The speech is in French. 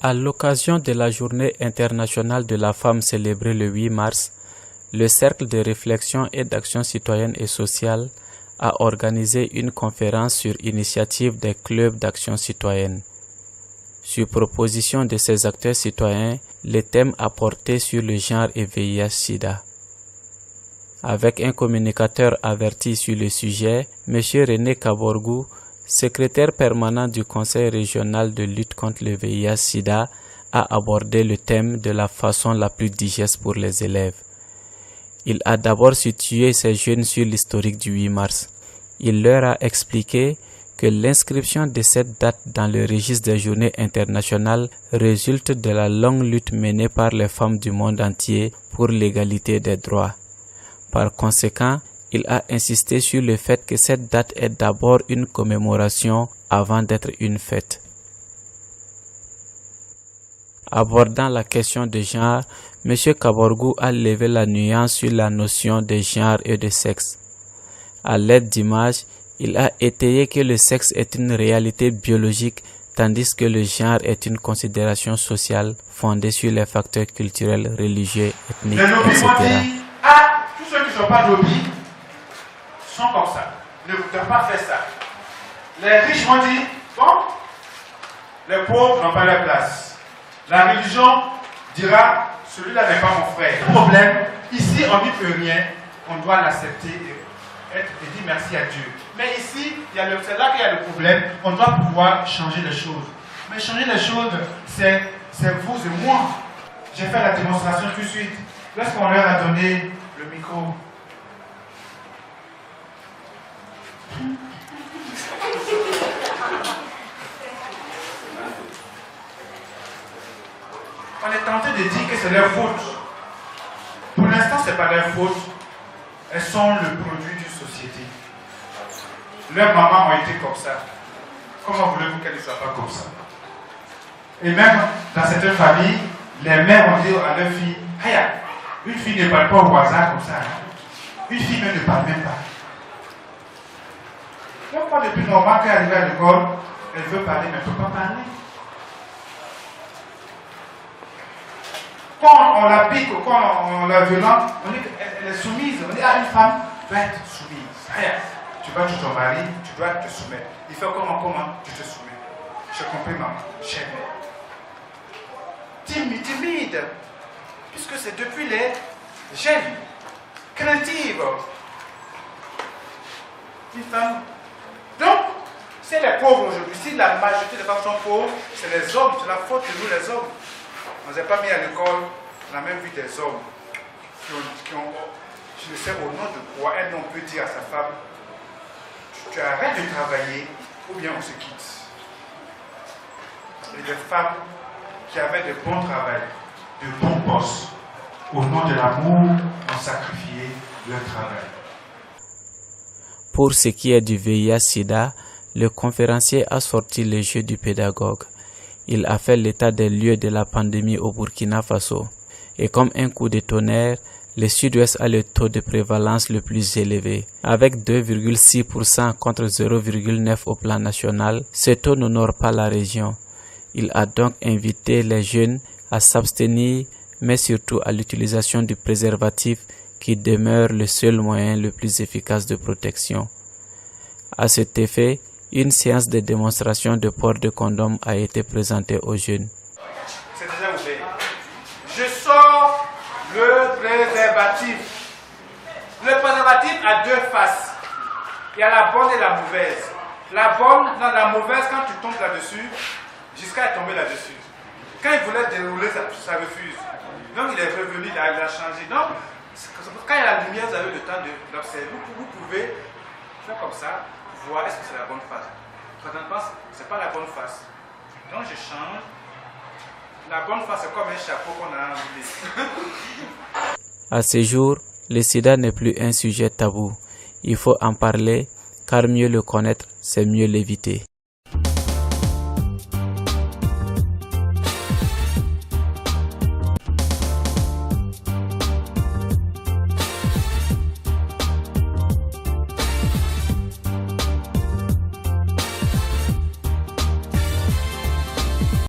À l'occasion de la Journée internationale de la femme célébrée le 8 mars, le Cercle de réflexion et d'action citoyenne et sociale a organisé une conférence sur initiative des clubs d'action citoyenne. Sur proposition de ces acteurs citoyens, les thèmes apportés sur le genre et VIH-Sida. Avec un communicateur averti sur le sujet, M. René Kaborgou, secrétaire permanent du Conseil régional de lutte contre le VIH-Sida, a abordé le thème de la façon la plus digeste pour les élèves. Il a d'abord situé ces jeunes sur l'historique du 8 mars. Il leur a expliqué que l'inscription de cette date dans le registre des journées internationales résulte de la longue lutte menée par les femmes du monde entier pour l'égalité des droits. Par conséquent, il a insisté sur le fait que cette date est d'abord une commémoration avant d'être une fête. Abordant la question de genre, M. Kaborgou a levé la nuance sur la notion de genre et de sexe. À l'aide d'images, il a étayé que le sexe est une réalité biologique tandis que le genre est une considération sociale fondée sur les facteurs culturels, religieux, ethniques, etc. Ah, tous ceux qui ne sont pas lobby sont comme ça. Ne doivent pas faire ça. Les riches m'ont dit, bon, les pauvres n'ont pas leur place. La religion dira, celui-là n'est pas mon frère. Le problème, ici on n'y peut rien, on doit l'accepter et dire merci à Dieu. Mais ici, c'est là qu'il y a le problème, on doit pouvoir changer les choses. Mais changer les choses, c'est vous et moi. J'ai fait la démonstration tout de suite. Lorsqu'on leur a donné le micro, on est tenté de dire que c'est leur faute. Pour l'instant, ce n'est pas leur faute. Elles sont le produit d'une société. Leurs mamans ont été comme ça. Comment voulez-vous qu'elles ne soient pas comme ça? Et même dans certaines familles, les mères ont dit à leurs filles, Haya, une fille ne parle pas au hasard comme ça. Hein? Une fille même ne parle même pas. Donc, pas depuis normal qu'elle arrive à l'école, elle veut parler, mais elle ne peut pas parler. Quand on la pique ou quand on la violente, on dit qu'elle est soumise. On dit à une femme, tu dois être soumise. Haya. Tu vas chez ton mari, tu dois te soumettre. Il fait comment, tu te soumets. J'ai compris, maman. Timide. Puisque c'est depuis les jeunes. Craintives. Une femme. Donc, c'est les pauvres aujourd'hui. Si la majorité des femmes sont pauvres, c'est les hommes. C'est la faute de nous, les hommes. On ne nous a pas mis à l'école. On a même vu des hommes qui ont je ne sais au nom de quoi un homme peut dire à sa femme, tu arrêtes de travailler ou bien on se quitte. Et des femmes qui avaient de bons travail, de bons postes, au nom de l'amour, ont sacrifié leur travail. Pour ce qui est du VIH-Sida, le conférencier a sorti les jeux du pédagogue. Il a fait l'état des lieux de la pandémie au Burkina Faso. Et comme un coup de tonnerre, le Sud-Ouest a le taux de prévalence le plus élevé. Avec 2,6% contre 0,9% au plan national, ce taux n'honore pas la région. Il a donc invité les jeunes à s'abstenir, mais surtout à l'utilisation du préservatif qui demeure le seul moyen le plus efficace de protection. À cet effet, une séance de démonstration de port de condom a été présentée aux jeunes. C'est déjà ouvert. Je sors le préservatif. Le préservatif a deux faces. Il y a la bonne et la mauvaise. La bonne, dans la mauvaise, quand tu tombes là-dessus, jusqu'à tomber là-dessus. Quand il voulait dérouler, ça refuse. Donc il est revenu, il a changé. Donc, quand il y a la lumière, vous avez le temps de l'observer. Vous pouvez faire comme ça, voir est-ce que c'est la bonne face. Présentement, ce n'est pas la bonne face. Donc je change. La bonne face, c'est comme un chapeau qu'on a enlevé. À ce jour, le sida n'est plus un sujet tabou. Il faut en parler, car mieux le connaître, c'est mieux l'éviter.